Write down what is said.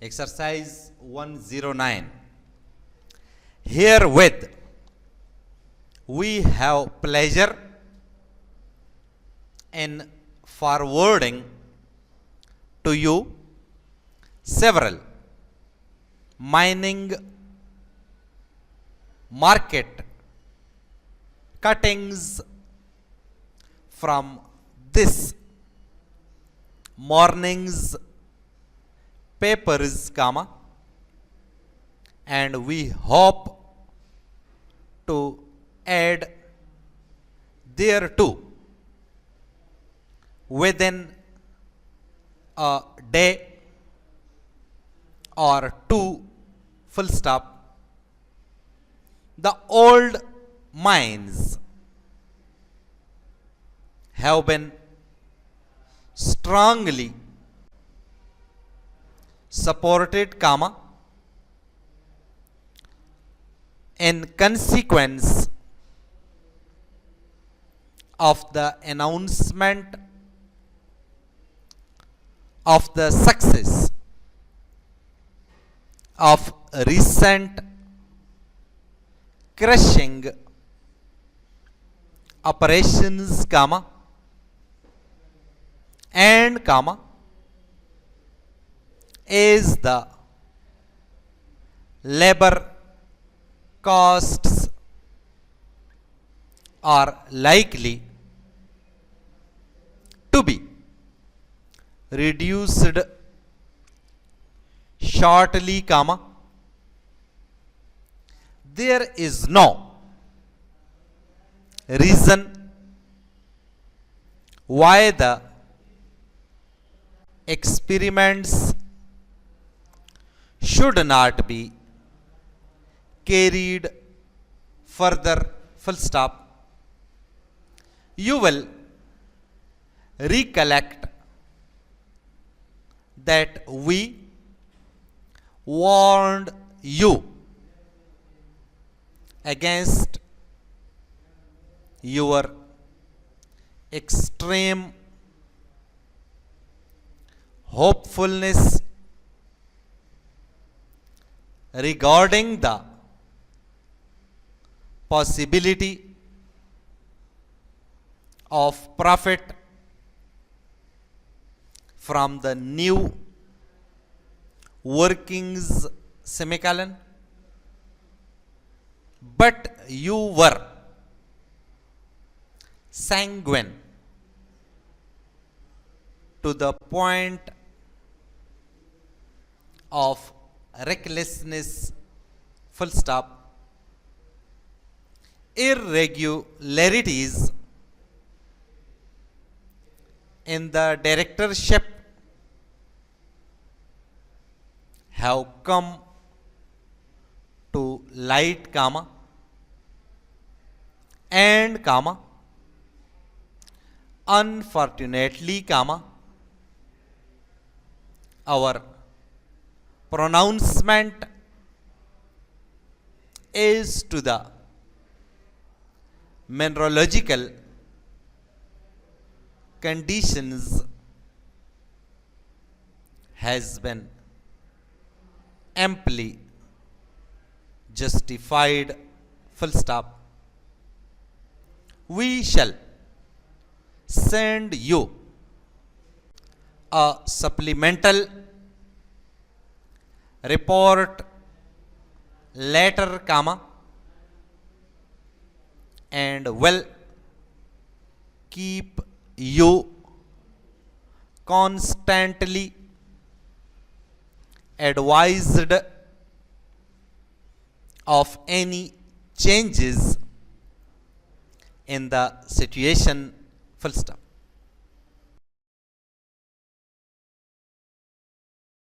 Exercise 109. Herewith we have pleasure in forwarding to you several mining market cuttings from this morning's papers, and we hope to add thereto within a day or two, full stop, the old mines have been strongly supported, in consequence of the announcement of the success of recent crushing operations, and is the labor costs are likely to be reduced shortly, there is no reason why the experiments should not be carried further, full stop. You will recollect that we warned you against your extreme hopefulness regarding the possibility of profit from the new workings, but you were sanguine to the point of recklessness, full stop. Irregularities in the directorship have come to light, and unfortunately, our pronouncement is to the mineralogical conditions has been amply justified, full stop. We shall send you a supplemental report later, and will keep you constantly advised of any changes in the situation, full stop.